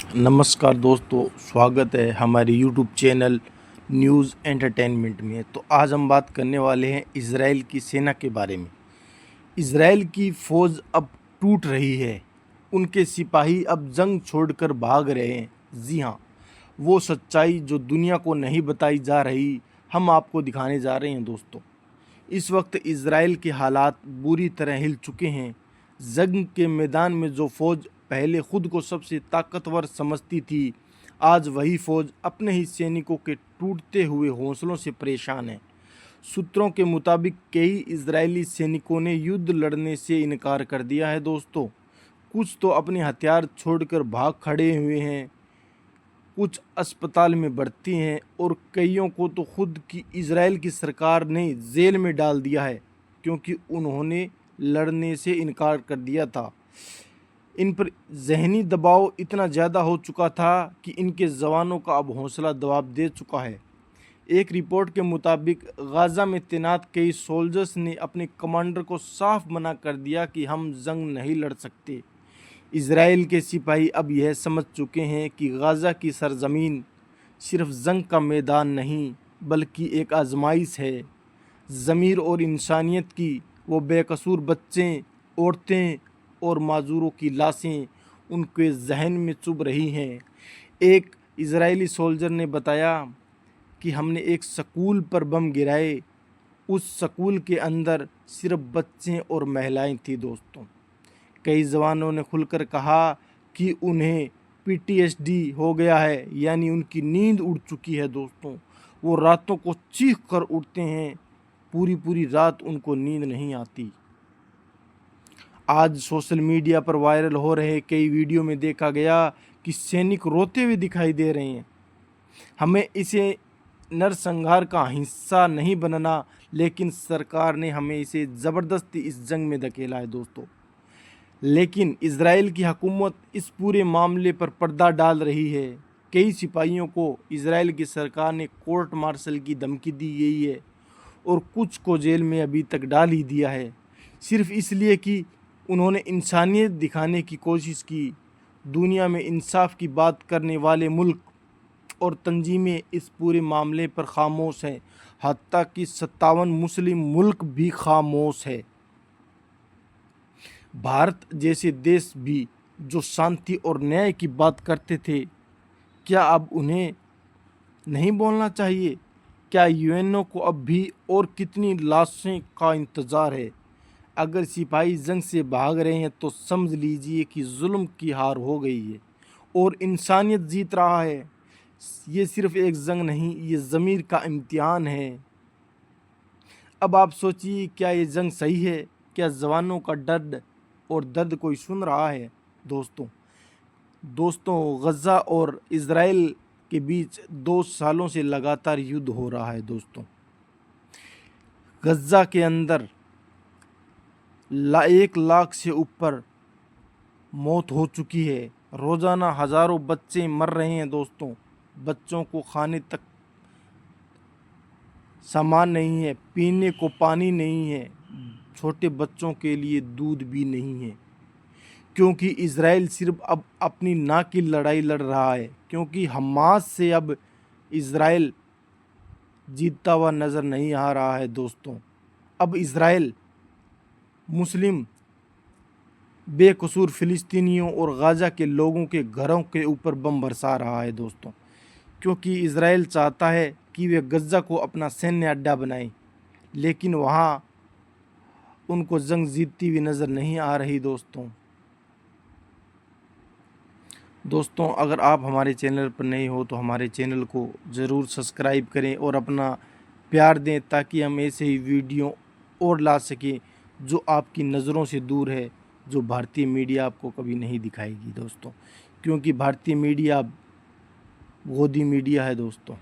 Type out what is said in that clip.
नमस्कार दोस्तों, स्वागत है हमारे यूट्यूब चैनल न्यूज़ एंटरटेनमेंट में। तो आज हम बात करने वाले हैं इज़राइल की सेना के बारे में। इज़राइल की फ़ौज अब टूट रही है, उनके सिपाही अब जंग छोड़कर भाग रहे हैं। जी हाँ, वो सच्चाई जो दुनिया को नहीं बताई जा रही, हम आपको दिखाने जा रहे हैं दोस्तों। इस वक्त इज़राइल के हालात बुरी तरह हिल चुके हैं। जंग के मैदान में जो फ़ौज पहले खुद को सबसे ताकतवर समझती थी, आज वही फ़ौज अपने ही सैनिकों के टूटते हुए हौसलों से परेशान है। सूत्रों के मुताबिक कई इजरायली सैनिकों ने युद्ध लड़ने से इनकार कर दिया है दोस्तों। कुछ तो अपने हथियार छोड़कर भाग खड़े हुए हैं, कुछ अस्पताल में भर्ती हैं और कईयों को तो खुद की इजराइल की सरकार ने जेल में डाल दिया है, क्योंकि उन्होंने लड़ने से इनकार कर दिया था। इन पर ज़हनी दबाव इतना ज़्यादा हो चुका था कि इनके जवानों का अब हौसला दबाव दे चुका है। एक रिपोर्ट के मुताबिक गाज़ा में तैनात कई सोल्जर्स ने अपने कमांडर को साफ मना कर दिया कि हम जंग नहीं लड़ सकते। इज़राइल के सिपाही अब यह समझ चुके हैं कि गाज़ा की सरजमीन सिर्फ जंग का मैदान नहीं, बल्कि एक आजमाइश है। ज़मीर और इंसानियत की वो बेकसूर बच्चे, औरतें और माजूरों की लाशें उनके जहन में चुभ रही हैं। एक इजरायली सोल्जर ने बताया कि हमने एक स्कूल पर बम गिराए, उस स्कूल के अंदर सिर्फ बच्चे और महिलाएं थी दोस्तों। कई जवानों ने खुलकर कहा कि उन्हें पीटीएसडी हो गया है, यानी उनकी नींद उड़ चुकी है दोस्तों। वो रातों को चीख कर उठते हैं, पूरी पूरी रात उनको नींद नहीं आती। आज सोशल मीडिया पर वायरल हो रहे कई वीडियो में देखा गया कि सैनिक रोते हुए दिखाई दे रहे हैं। हमें इसे नरसंहार का हिस्सा नहीं बनना, लेकिन सरकार ने हमें इसे ज़बरदस्ती इस जंग में धकेला है दोस्तों। लेकिन इज़राइल की हुकूमत इस पूरे मामले पर पर्दा डाल रही है। कई सिपाहियों को इज़राइल की सरकार ने कोर्ट मार्शल की धमकी दी गई है और कुछ को जेल में अभी तक डाल ही दिया है, सिर्फ इसलिए कि उन्होंने इंसानियत दिखाने की कोशिश की। दुनिया में इंसाफ की बात करने वाले मुल्क और तंजीमें इस पूरे मामले पर खामोश हैं, हत्ता कि 57 मुस्लिम मुल्क भी खामोश है। भारत जैसे देश भी जो शांति और न्याय की बात करते थे, क्या अब उन्हें नहीं बोलना चाहिए? क्या यूएनओ को अब भी और कितनी लाशें का इंतज़ार है? अगर सिपाही जंग से भाग रहे हैं तो समझ लीजिए कि जुल्म की हार हो गई है और इंसानियत जीत रहा है। ये सिर्फ एक जंग नहीं, ये ज़मीर का इम्तिहान है। अब आप सोचिए, क्या ये जंग सही है? क्या जवानों का दर्द कोई सुन रहा है? दोस्तों गज़ा और इज़राइल के बीच 2 सालों से लगातार युद्ध हो रहा है दोस्तों। गज़ा के अंदर 1 लाख से ऊपर मौत हो चुकी है। रोज़ाना हज़ारों बच्चे मर रहे हैं दोस्तों। बच्चों को खाने तक सामान नहीं है, पीने को पानी नहीं है, छोटे बच्चों के लिए दूध भी नहीं है, क्योंकि इज़राइल सिर्फ अब अपनी नाक की लड़ाई लड़ रहा है। क्योंकि हमास से अब इज़राइल जीतता हुआ नज़र नहीं आ रहा है दोस्तों। अब इज़राइल मुस्लिम बेकसूर फ़िलिस्तीनियों और गाज़ा के लोगों के घरों के ऊपर बम बरसा रहा है दोस्तों, क्योंकि इज़राइल चाहता है कि वे गज़ा को अपना सैन्य अड्डा बनाएं, लेकिन वहाँ उनको जंग जीतती हुई नज़र नहीं आ रही दोस्तों। अगर आप हमारे चैनल पर नए हो तो हमारे चैनल को ज़रूर सब्सक्राइब करें और अपना प्यार दें, ताकि हम ऐसे ही वीडियो और ला सकें जो आपकी नज़रों से दूर है, जो भारतीय मीडिया आपको कभी नहीं दिखाएगी दोस्तों, क्योंकि भारतीय मीडिया गोदी मीडिया है दोस्तों।